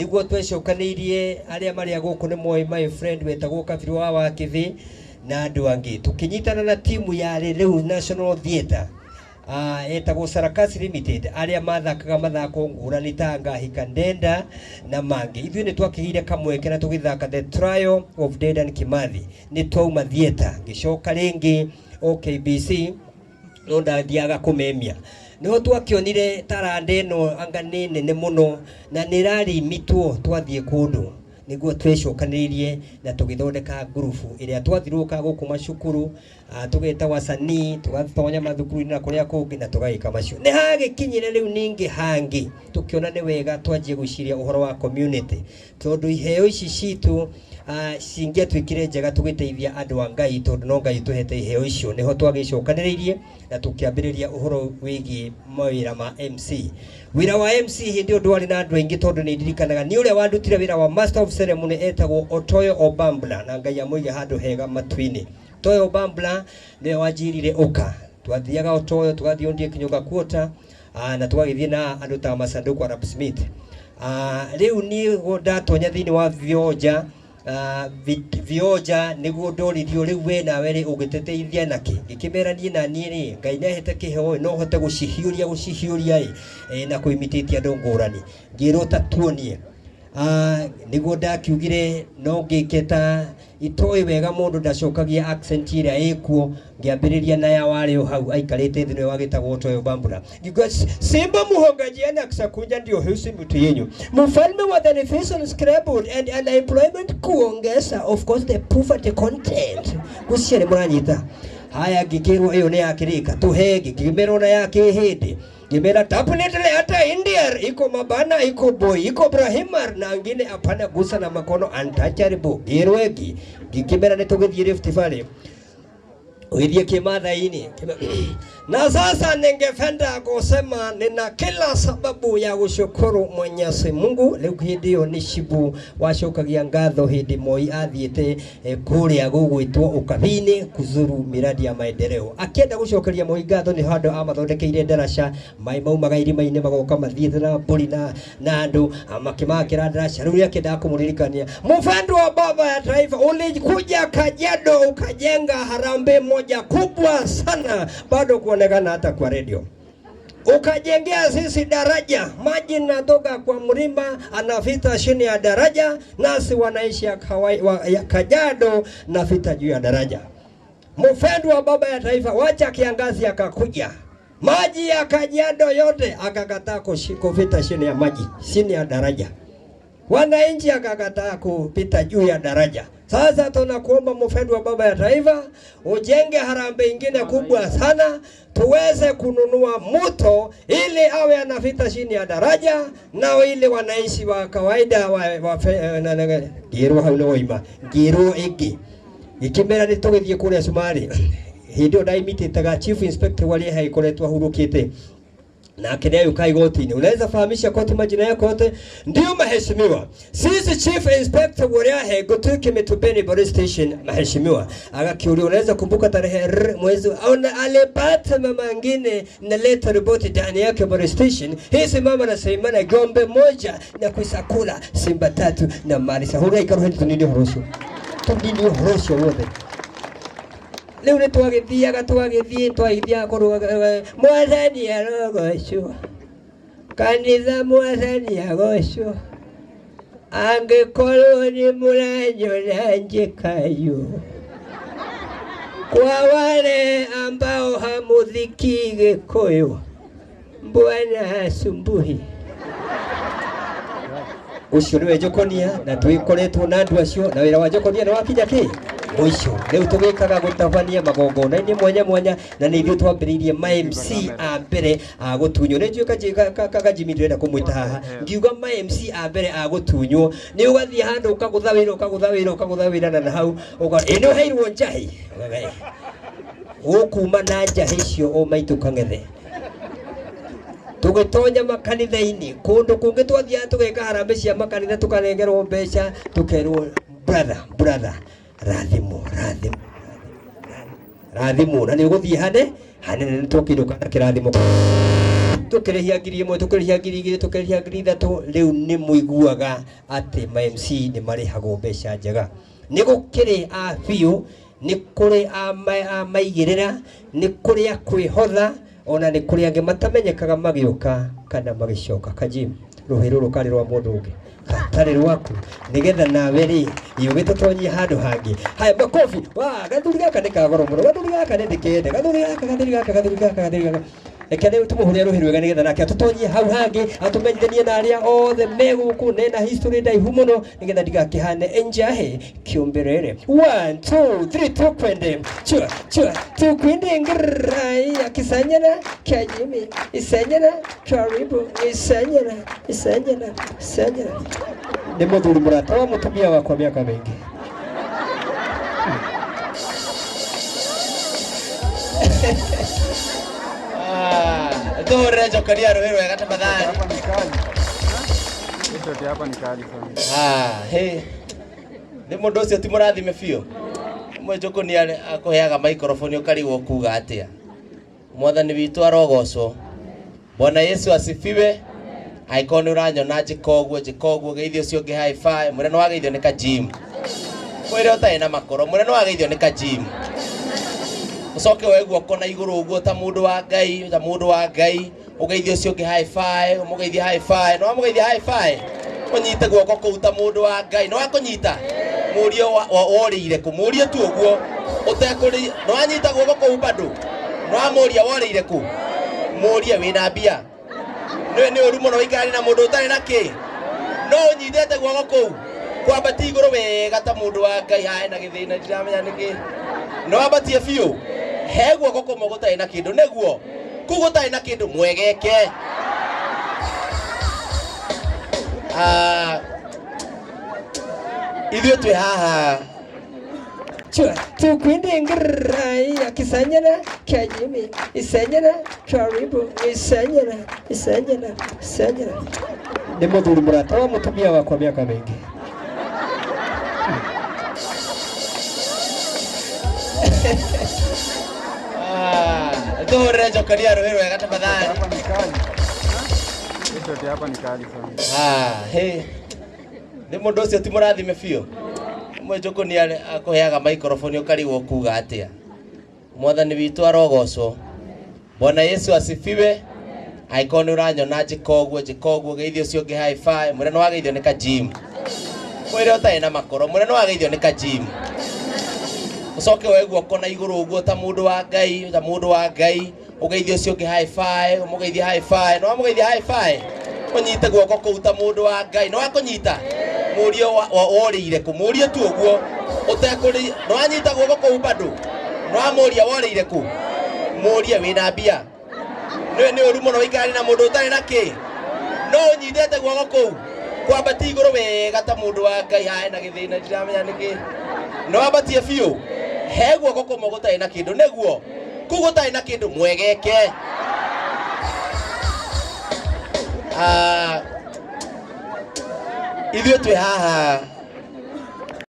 niguo twecokanirie aria maria guku ni moi my friend wetagwo Kabiru wa Wakithi na andu angi tukinyitana na timu ya riu National Theatre etagwo Sarakasi Limited aria mathakaga mathako ngurani ta Ngahika Ndenda na mangi. Ithuĩ nĩ twakĩgire kamweke na tũgĩthaka The Trial of Dedan Kimathi nĩ twauma theatre ngĩcoka rĩngĩ OKBC no ndathiaga kũmemia no twakĩonire taranda ĩno anga nĩ nene mũno na nĩ rarimitwo twathiĩ kũndũ niguo twecokanĩrĩrie na tũgĩthondeka ngurubu ĩrĩa twathiũrũrũka gũkũ macukuru tũgeta wasanii tũgathonya mathukuru-inĩ na kũrĩa kũngĩ na tũgagĩka macio. Nĩ hagĩkinyire rĩu ningĩ hangi tũkĩona nĩ wega twanjie gwĩciria ũhoro wa community tondũ iheo ici citũ cingĩatuĩkire njega tũgĩteithia andũ a Ngai tondũ no Ngai tũhete iheo icio. Nĩho twagĩcokanĩrĩirie na tũkĩambĩrĩria ũhoro wĩgiĩ mawĩra ma MC. Wĩra wa MC hĩndĩ ĩyo ndwarĩ na andũ aingĩ tondũ nĩ ndirikanaga nĩ ũrĩa wandutire wĩra wa Master of Ceremony etagwo Otoyo Obambla na Ngai amũige handũ hega matu-inĩ. Otoyo Obambla nĩwe wanjirire ũka twathiaga Otoyo tũgathiĩ Ondie Kinyonga Quarter na tũgagĩthiĩ na andũ ta Masanduku Arab Smith. Rĩu niĩ ndatonya thĩinĩ wa vioja niguo ndoririo riu we nawe ri ugiteteithia naki ngikĩmeranie na niĩ ri Ngai nĩahete kĩheo no hote gucihiũria na kuimititia andũ ngũrani ngĩrwo ta tuonie niguo ndakiugire no ngĩketa itoĩ wega mũndũ ndacokagia accent ĩrĩa ĩkuo ngĩambĩrĩria na ya warĩ hau aikarĩte thĩ nĩwe wagĩtagwo Otoyo Obambla ngĩuga Simba muhongaji anakusakuja ndio husi mtu yenyu mfalme wa the nation scrabbled and unemployment kuongeza of course the poverty content kuciere muranyita haya ngĩkĩrwo ĩyo nĩ yakĩrĩka tũhe ngĩmerwo na yakĩhĩndĩ ngĩmera definitely hata India iko mabana iko boy iko Brahimar na ngine apana gusa na makono untouchable irwegi ngĩmera nĩ tũgĩthiĩ Rift Valley uidhie Kimathi-ini na sasa ningependa kusema nina kila sababu ya kushukuru Mwenyezi Mungu. Leo hiyo ni shibu wacokagia ngatho hindi Moi athiete kuria gugwitwo ukabini kuzuru miradi ya maendeleo akienda gucokeria Moi ngatho ni handu amathondekeire ndaraca mai maumaga irima-ini magoka mathiete na mburi na andu amakimakira ndaraca riu akienda kumuririkania mfando wa baba ya taifa ulikuja Kajiado ukajenga harambee moja kubwa sana bado kuonekana hata kwa radio ukajengea sisi daraja maji natoka kwa mlima anafita chini ya daraja nasi wanaishi ya Kajiado nafita juu ya daraja. Mfendo wa baba ya taifa wacha kiangazi akakuja maji ya Kajiado yote akakataa kufita chini ya maji chini ya daraja wananchi akakataa kupita juu ya daraja. Sasa tunakuomba mfendo wa baba ya taifa ujenge harambee ingine kubwa sana tuweze kununua mto ili awe anafita chini ya daraja na ili wananchi wa kawaida ngiro haulo oima ngiro igi ikimera ni tugithie kuria Somali hindio ndaimititaga chief inspector wali haikoretwo hurukite na kile yukai gotini unaweza fahamisha koti majina yako yote ndio maheshimiwa sisi chief inspector Wariahe Gotuki Mitubeni police station maheshimiwa akakiuli unaweza kumbuka tarehe mwezi alipata mama ngine na leta ripoti ndani yake police station hizi mama na Saimana gombe moja na kuisakula simba 3 na Marisa hura ikaruhe tunini horosho wote leo ni twagithia twahithia kuruga mwathani arogocwo kanitha mwathani agocwo angĩkorwo ni mũranyona njĩkayo kwa wale ambao hamudhiki Gĩkũyũ Bwana asumbuhi ucio niwe Jokonia na twikoretwo na andu acio na wĩra wa Jokonia ni wakinya ki mwisho leo tugikaga gutabania magongona-ini mwanya na nĩ ithuĩ twambĩrĩirie ma MC a mbere a gũtunywo nĩ njũĩ kagajimi ndĩrenda kũmwĩta haha ngiuga ma MC a mbere a gũtunywo nĩ ũgathiĩ handũ ũkagũtha wĩra na hau ĩno heirwo njahi ũkuma na njahi icio o maitũ kang'ethe tugitonya makanitha-ini kundu kungi twathia tugeka harambee cia makanitha tukanengerwo mbeca tukerwo brother rathimo na ni uguthie hanene ni twakiruka na kirathimo tukerehia ngiri imwe tukerehia ngiri igiri tukerehia ngiri ithatu riu ni muiguaga ati ma MC ni marihagwo mbeca njega ni gukiri a biu ni kuri a maigirira ni kuri a kwihotha ona ni kuri ange matamenyekaga magiuka kana magicoka kajim ruhiru rukari rwa mundu ungi katari rwaku nigetha nawe ri yugitotonyia handu hangi haya makofi wa gathuri gaka ni kagoro muno gathuri gaka ni ndikende gathuri gaka ekene tumuhuria ruhi rwega nigetha nake atutonyie hau hangi atumenyithanie na aria othe meguku nena history ndaihu muno nigetha ndigakihane enjahe kiumbirere 1 2 3 tukwende chua tukwende ngirai akisanyana kajimi isanyana karibu isanyana ni muthuri murata wa mutumia wakwa miaka mingi Dore jokaria rohero wega tafadhali. Hapa ni kali sana. Hey. Ni mundu ucio ti murathime biu. Mwe joko ni akoheaga microphone ukarigwo kuga atia. Mwathani witu arogocwo. Bwana Yesu asifiwe. Aikoni uranyona njikogwo geithio cio ngi high five mure no wageithio ni ka gym. Mwire utai na makoro mure no wageithio ni ka gym. Ucoke weguo kona iguru uguo ta mundu wa ngai ugeithio cio ngi high five umugeithia high five no amugeithia high five unyite guoko kuu ta mundu wa ngai no akunyita murio worire ku murio tu uguo utekuri no anyita guoko kuu bado no amuria worire ku muria wina mbia ni uru muno ikari na mundu utari na ki no unyitete guoko kuu kwambati iguru wega ta mundu wa ngai hai na githina ndiramenya niki no abatie biu hegwo goko mogotai na kindu neguo kugotai na kindu mwegeke ithio twi haha chua tukwende ngirai akisanyana kajimi isanyana karibu isanyana ni muthuri murata wa mutumia wakwa miaka mingi Dore jokaria rohero wega tafadhali. Hapa ni kali sana. Hey. Ni mundu ucio ti murathime biu. Mwe joko ni akoheaga microphone ukarigwo kuga atia. Mwathani witu arogocwo. Bwana Yesu asifiwe. Aikoni uranyona njikogwo geithio cio ngi high five mure no wageithio ni ka gym. Mwire utai na makoro mure no wageithio ni ka gym. Ucoke weguo kona iguru uguo ta mundu wa ngai ugeithio cio ngi high five umugeithia high five no amugeithia high five unyite guoko kuu ta mundu wa ngai no akunyita murio worire ku murio tu uguo utekuri no anyita guoko kuu bado no amuria worire ku muria wina mbia ni uru muno ikari na mundu utari na ki no unyitete guoko kuu kwambati iguru wega ta mundu wa ngai hai na githina ndiramenya niki no abatie biu hegwo goko mogotai na kindu neguo kugotai na kindu mwegeke ithio twi haha